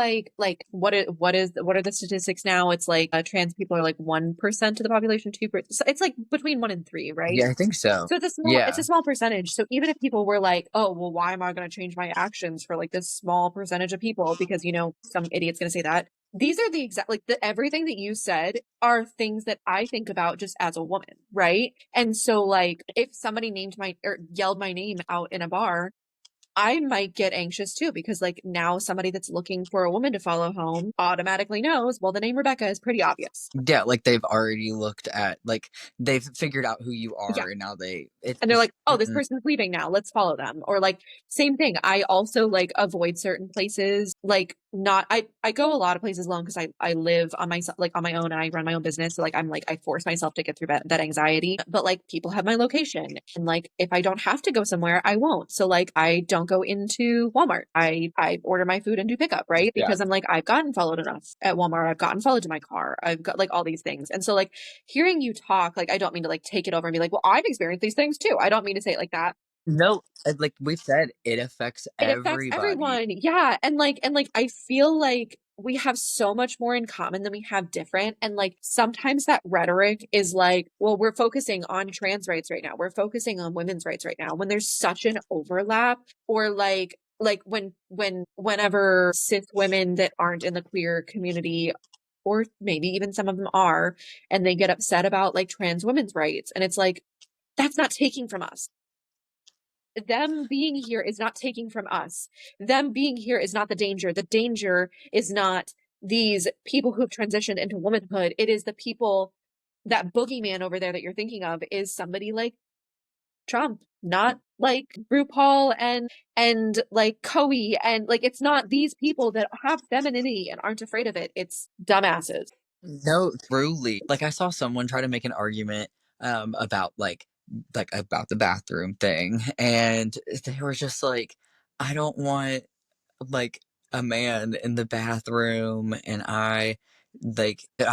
A: what are the statistics now? It's like trans people are like 1% of the population, 2%. So it's like between 1 and 3, right?
B: Yeah, I think so.
A: So it's
B: Yeah.
A: a small percentage. So even if people were like, oh, well, why am I going to change my actions for like this small percentage of people? Because, some idiot's going to say that. These are the exact, like everything that you said are things that I think about just as a woman, right? And so like if somebody named my or yelled my name out in a bar, I might get anxious too because like now somebody that's looking for a woman to follow home automatically knows, well, the name Rebecca is pretty obvious.
B: Yeah, like they've already looked at like they've figured out who you
A: Yeah.
B: are and now it's
A: And they're
B: just
A: like, oh, this person's leaving now. Let's follow them. Or like same thing. I also like avoid certain places. Like not I go a lot of places alone because I live on my like on my own and I run my own business. So like I'm like I force myself to get through that anxiety. But like people have my location. And like if I don't have to go somewhere, I won't. So like I don't go into Walmart. I order my food and do pickup, right?
B: yeah.
A: Because I'm like, I've gotten followed enough at Walmart. I've gotten followed to my car. I've got like all these things. And so like hearing you talk, like I don't mean to like take it over and be like, well, I've experienced these things too. I don't mean to say it like that.
B: No, like we said, it affects
A: It affects
B: everybody.
A: everyone. Yeah. And like I feel like we have so much more in common than we have different. And like sometimes that rhetoric is like, well, we're focusing on trans rights right now. We're focusing on women's rights right now when there's such an overlap or like whenever cis women that aren't in the queer community or maybe even some of them are and they get upset about like trans women's rights and it's like that's not taking from us. Them being here is not taking from us. Them being here is not the danger. The danger is not these people who've transitioned into womanhood. It is the people, that boogeyman over there that you're thinking of is somebody like Trump, not like RuPaul and like Coe and like it's not these people that have femininity and aren't afraid of it. It's dumbasses.
B: No, truly. Like I saw someone try to make an argument about like about the bathroom thing and they were just like I don't want like a man in the bathroom and I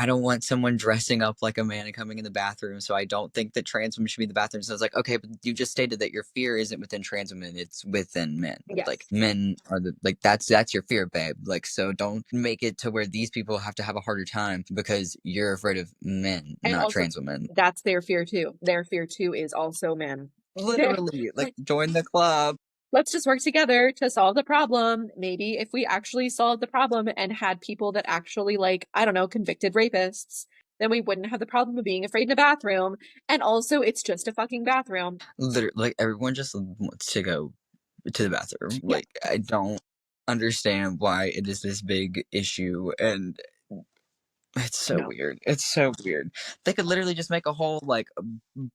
B: don't want someone dressing up like a man and coming in the bathroom, so I don't think that trans women should be in the bathroom. So I was like, okay, but you just stated that your fear isn't within trans women, it's within men. Like
A: Yes.
B: men are the like that's your fear, babe. Like so don't make it to where these people have to have a harder time because you're afraid of men,
A: And
B: not
A: also
B: trans women.
A: that's their fear too. Their fear too is also men.
B: Literally, like join the club.
A: Let's just work together to solve the problem. Maybe if we actually solved the problem and had people that actually like, I don't know, convicted rapists then we wouldn't have the problem of being afraid in a bathroom. And also, it's just a fucking bathroom.
B: Literally, like everyone just wants to go to the bathroom.
A: Yeah,
B: Like I don't understand why it is this big issue, and it's so
A: no.
B: weird. It's so weird. They could literally just make a whole like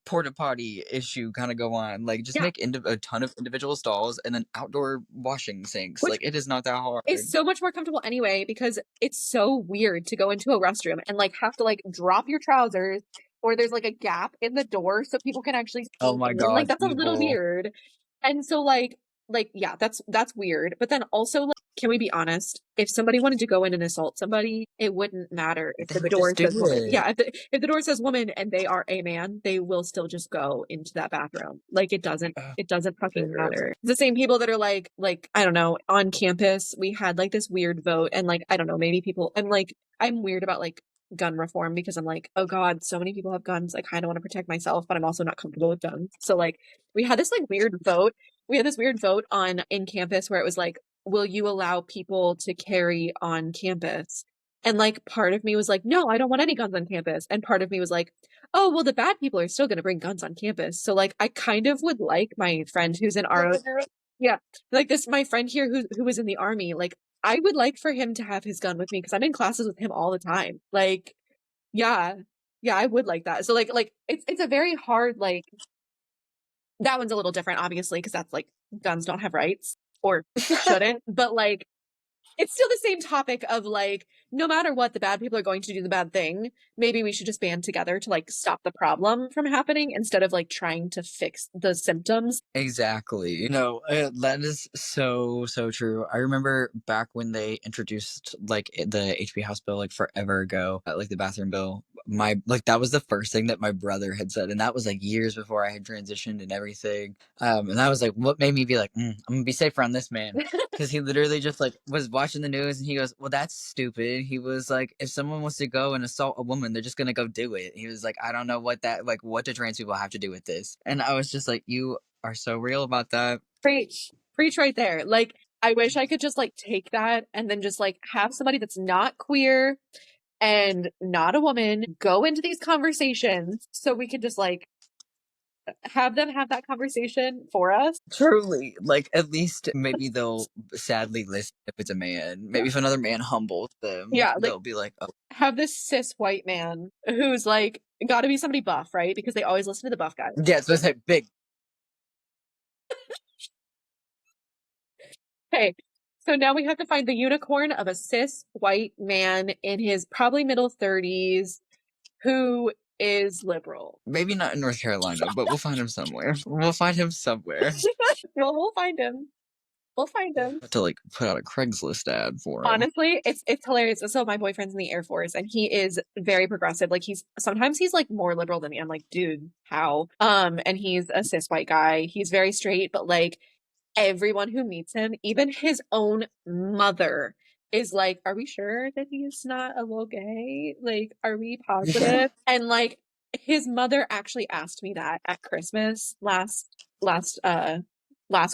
B: porta potty issue kind of go on. Like just
A: Yeah.
B: make a ton of individual stalls and then outdoor washing sinks.
A: Which
B: Like it is not that
A: is
B: hard.
A: so much more comfortable anyway, because it's so weird to go into a restroom and like have to like drop your trousers, or there's like a gap in the door so people can actually
B: Oh
A: see
B: my
A: in. Like
B: god,
A: that's a little
B: evil.
A: weird. And so like yeah, that's weird. But then also like, can we be honest? If somebody wanted to go in and assault somebody, it wouldn't matter if
B: They
A: the
B: would
A: door
B: just do
A: says woman.
B: it.
A: Yeah, if the door says woman and they are a man, they will still just go into that bathroom. Like it doesn't fucking
B: Literally.
A: matter. The same people that are like I don't know, on campus we had like this weird vote, and like I don't know, maybe people, I'm weird about like gun reform because I'm like, oh god, so many people have guns. I kind of want to protect myself, but I'm also not comfortable with guns. So like we had this like weird vote. We had this weird vote on in campus where it was like, will you allow people to carry on campus? And like part of me was like, no, I don't want any guns on campus. And part of me was like, oh, well, the bad people are still going to bring guns on campus. So like I kind of would like my friend who's in our, yeah, like this, my friend here who was in the army, like I would like for him to have his gun with me because I'm in classes with him all the time. Like, yeah, yeah, I would like that. So like it's a very hard, like that one's a little different, obviously, because that's like guns don't have rights or shouldn't, but like it's still the same topic of like, no matter what, the bad people are going to do the bad thing. Maybe we should just band together to like stop the problem from happening instead of like trying to fix the symptoms.
B: Exactly. No, that is so true. I remember back when they introduced like the HB House bill like forever ago, like the bathroom bill. My like that was the first thing that my brother had said, and that was like years before I had transitioned and everything. And that was like what made me be like, I'm gonna be safer on this man, because he literally just like was watching the news and he goes, "Well, that's stupid." He was like, "If someone wants to go and assault a woman, they're just gonna go do it." He was like, "I don't know what do trans people have to do with this?" And I was just like, "You are so real about that."
A: Preach right there. Like, I wish I could just like take that and then just like have somebody that's not queer and not a woman go into these conversations so we could just like have them have that conversation for us.
B: Truly, like at least maybe they'll sadly listen if it's a man. Maybe if another man humbles them,
A: Yeah, like
B: they'll be like, "Oh,
A: have this cis white man who's like got to be somebody buff, right? Because they always listen to the buff guy.
B: yeah." So it's like big.
A: Okay, so now we have to find the unicorn of a cis white man in his probably middle 30s who is liberal.
B: Maybe not in North Carolina, but we'll find him somewhere. We'll find him somewhere.
A: Well, we'll find him. We'll find him.
B: To like put out a Craigslist ad for him.
A: Honestly, it's hilarious. So my boyfriend's in the Air Force and he is very progressive. Like he's like more liberal than me. I'm like, dude, how? And he's a cis white guy. He's very straight, but like everyone who meets him, even his own mother, is like, are we sure that he's not a little gay? Like, are we positive? And like his mother actually asked me that at Christmas last last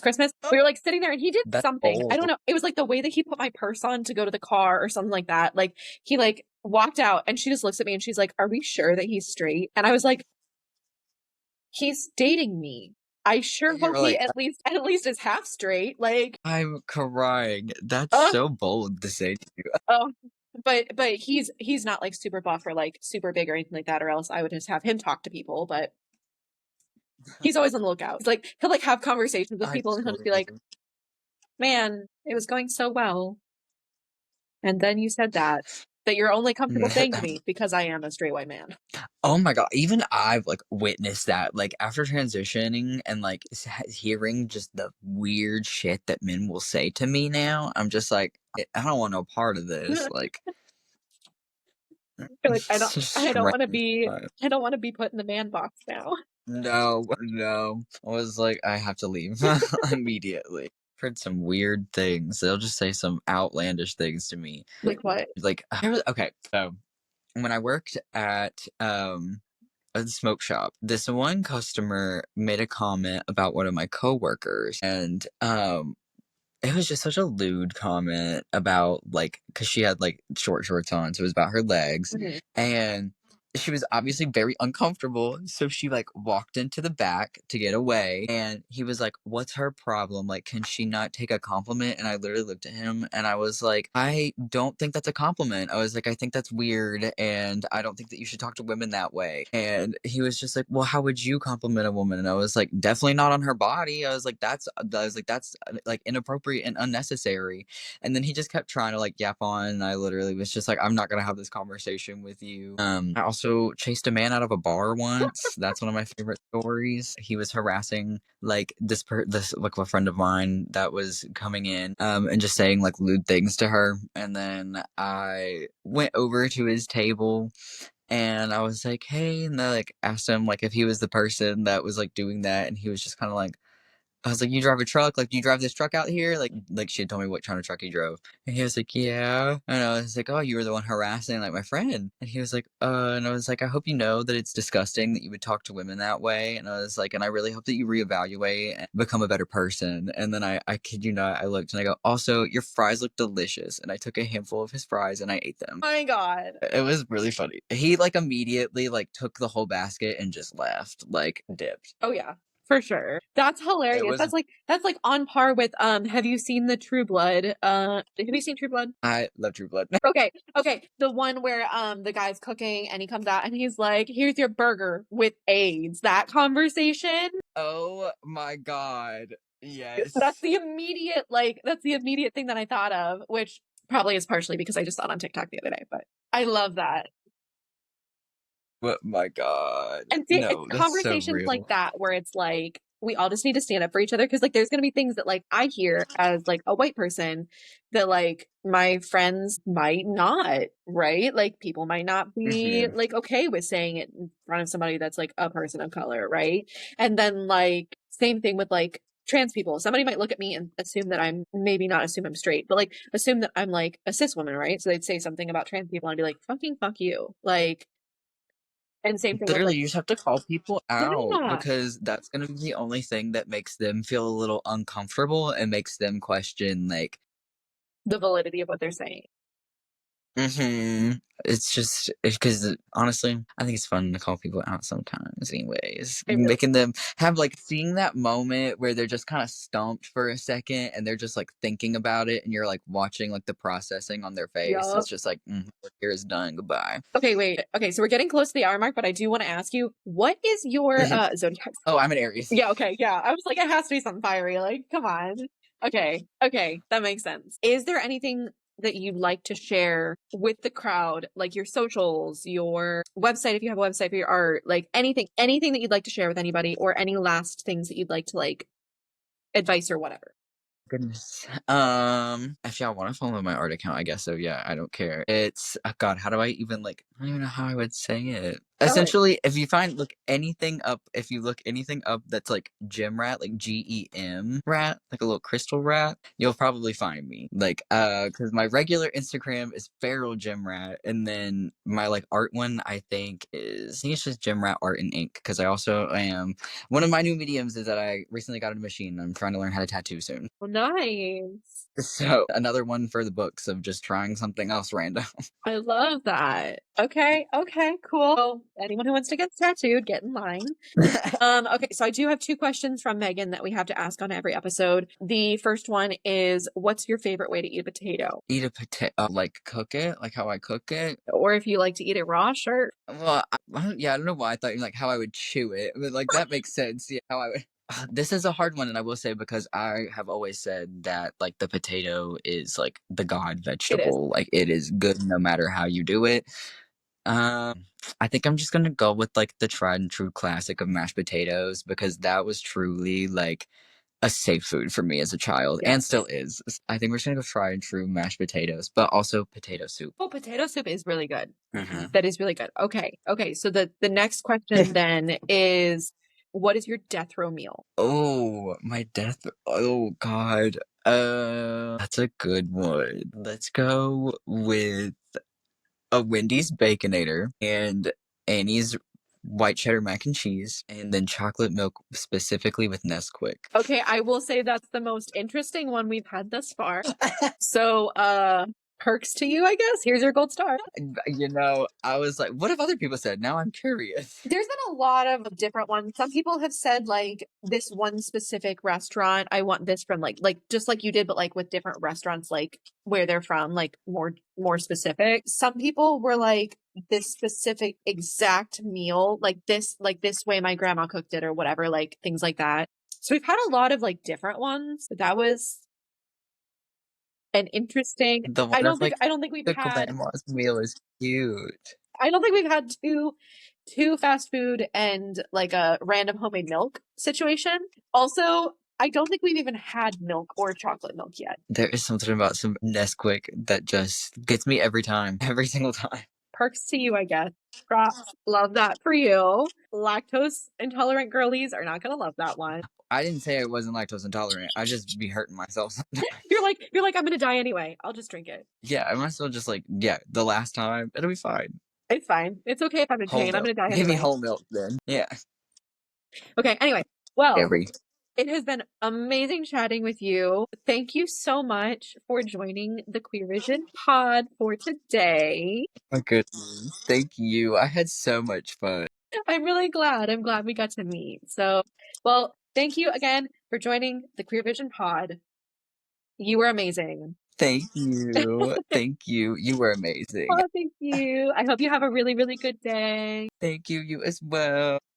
A: Christmas. We were like sitting there and he did
B: That's
A: something. I don't
B: bold.
A: know. It was like the way that he put my purse on to go to the car or something like that. Like he like walked out and she just looks at me and she's like, are we sure that he's straight? And I was like, he's dating me. I sure
B: You
A: hope
B: were
A: he
B: like,
A: at least is half straight. Like,
B: I'm crying. That's
A: oh,
B: so bold to say to you.
A: oh. But he's not like super buff or like super big or anything like that, or else I would just have him talk to people. But he's always on the lookout. He's like he'll like have conversations with
B: I
A: people and he'll just be
B: totally.
A: like, man, it was going so well. And then you said that you're only comfortable saying to me because I am a straight white man.
B: Oh my god, even I've like witnessed that like after transitioning and like hearing just the weird shit that men will say to me now. I'm just like, I don't want no part of this. Like
A: Like I don't
B: strange.
A: want to be I don't want to be put in the man box now.
B: No, no. I was like, I have to leave immediately. Heard some weird things. They'll just say some outlandish things to me.
A: Like what?
B: Like okay, so when I worked at a smoke shop, this one customer made a comment about one of my coworkers, and it was just such a lewd comment about like because she had like short shorts on, so it was about her legs,
A: Mhm.
B: and she was obviously very uncomfortable. So she like walked into the back to get away. And he was like, "What's her problem? Like, can she not take a compliment?" And I literally looked at him and I was like, "I don't think that's a compliment." I was like, "I think that's weird. And I don't think that you should talk to women that way." And he was just like, "Well, how would you compliment a woman?" And I was like, "Definitely not on her body." I was like, that's like inappropriate and unnecessary. And then he just kept trying to like yap on, and I literally was just like, "I'm not gonna have this conversation with you." I also chased a man out of a bar once. That's one of my favorite stories. He was harassing like this like a friend of mine that was coming in, and just saying like lewd things to her. And then I went over to his table and I was like, "Hey," and I like asked him like if he was the person that was like doing that, and he was just kind of like, I was like, "You drive a truck? Like, do you drive this truck out here?" Like she had told me what kind of truck he drove. And he was like, "Yeah." And I was like, "Oh, you were the one harassing like my friend." And he was like, and I was like, "I hope you know that it's disgusting that you would talk to women that way." And I was like, "And I really hope that you reevaluate and become a better person." And then I kid you not, I looked and I go, "Also, your fries look delicious." And I took a handful of his fries and I ate them.
A: Oh my God.
B: It was really funny. He like immediately like took the whole basket and just left, like dipped.
A: Oh yeah, for sure. That's
B: It
A: hilarious.
B: was
A: That's like on par with have you seen the True Blood? Have you seen True Blood?
B: I love True Blood.
A: Okay, okay. The one where the guy's cooking and he comes out and he's like, "Here's your burger with AIDS." That conversation.
B: Oh my god.
A: That's
B: Yes.
A: the immediate that's the immediate thing that I thought of, which probably is partially because I just saw it on TikTok the other day, but I love that.
B: Oh my god.
A: And see, it's
B: No, that's so
A: conversations like
B: real.
A: that where it's like we all just need to stand up for each other because like there's gonna be things that like I hear as like a white person that like my friends might not, right? Like people might not be
B: Mhm.
A: like okay with saying it in front of somebody that's like a person of color, right? And then like same thing with like trans people. Somebody might look at me and assume that I'm maybe not assume I'm straight, but like assume that I'm like a cis woman, right? So they'd say something about trans people and I'd be like, fucking fuck you. Like, and same thing with
B: Literally,
A: like,
B: you just have to call people out
A: yeah.
B: because that's gonna be the only thing that makes them feel a little uncomfortable and makes them question, like,
A: The validity of what they're saying.
B: It's just because honestly, I think it's fun to call people out sometimes, anyways.
A: I really,
B: Making them have like seeing that moment where they're just kind of stumped for a second and they're just like thinking about it, and you're like watching like the processing on their face.
A: yeah.
B: It's just like, work here is done. Goodbye.
A: Okay, wait. Okay, so we're getting close to the hour mark, but I do want to ask you, what is your zodiac?
B: Oh, I'm an Aries.
A: Yeah, okay, yeah. I was like, it has to be something fiery. Like, come on. Okay, okay, that makes sense. Is there anything that you'd like to share with the crowd, like your socials, your website, if you have a website for your art, like anything that you'd like to share with anybody, or any last things that you'd like to like advice or whatever?
B: Goodness. Actually, I want to follow my art account. I guess so. Yeah, I don't care. It's God. How do I even like? I don't even know how I would say it.
A: Spell it.
B: Essentially, if you find look anything up, if you look anything up that's like gem rat, like GEM rat, like a little crystal rat, you'll probably find me. Like, because my regular Instagram is feral gem rat, and then my like art one, I think it's just gem rat art and ink. Because I also am one of my new mediums is that I recently got a machine. I'm trying to learn how to tattoo soon.
A: Well, nice.
B: So another one for the books of just trying something else random.
A: I love that. Okay, okay, cool. So anyone who wants to get tattooed, get in line. Okay, so I do have two questions from Megan that we have to ask on every episode. The first one is, what's your favorite way to eat a potato?
B: Eat a potato, like cook it, like how I cook it.
A: Or if you like to eat it raw, sure.
B: Well, I don't know why I thought like how I would chew it, but like that makes sense. Yeah, how I would. This is a hard one, and I will say because I have always said that like the potato is like the god
A: It is.
B: vegetable. Like it is good no matter how you do it. I think I'm just gonna go with like the tried and true classic of mashed potatoes because that was truly like a safe food for me as a child and
A: Yes.
B: still is. I think we're just gonna go tried and true mashed potatoes, but also potato soup.
A: Oh, potato soup is really good.
B: Hmm.
A: That is really good. Okay, okay. So the next question then is, what is your death row meal?
B: Oh, my death. Oh God. That's a good one. Let's go with a Wendy's Baconator and Annie's white cheddar mac and cheese, and then chocolate milk specifically with Nesquik.
A: Okay, I will say that's the most interesting one we've had thus far. So, Perks to you, I guess. Here's your gold star.
B: I was like, what have other people said? Now I'm curious.
A: There's been a lot of different ones. Some people have said like this one specific restaurant, I want this from like just like you did, but like with different restaurants, like where they're from, like more specific. Some people were like this specific exact meal, like this way my grandma cooked it or whatever, like things like that. So we've had a lot of like different ones. But that was an interesting.
B: The one
A: I
B: of
A: don't think
B: like
A: I don't think we've
B: the
A: had
B: grandma's meal is cute.
A: I don't think we've had two fast food and like a random homemade milk situation. Also, I don't think we've even had milk or chocolate milk yet.
B: There is something about some Nesquik that just gets me every time, every single time.
A: Perks to you, I guess. Props. Love that for you. Lactose intolerant girlies are not gonna love that one.
B: I didn't say I wasn't lactose intolerant. I just be hurting myself sometimes.
A: You're like, I'm gonna die anyway. I'll just drink it.
B: Yeah, I might as well just like, yeah, the last time, it'll be fine.
A: It's fine. It's okay if I'm in
B: Whole
A: pain. I'm
B: milk.
A: gonna die
B: Give me
A: anyway.
B: whole milk then. Yeah.
A: Okay, anyway. Well,
B: Every.
A: it has been amazing chatting with you. Thank you so much for joining the Queer Vision pod for today.
B: My goodness. Thank you. I had so much fun.
A: I'm really glad. I'm glad we got to meet. So, well, thank you again for joining the Queer Vision pod. You were amazing.
B: Thank you. Thank you. You were amazing.
A: Oh, thank you. I hope you have a really, really good day.
B: Thank you. You as well.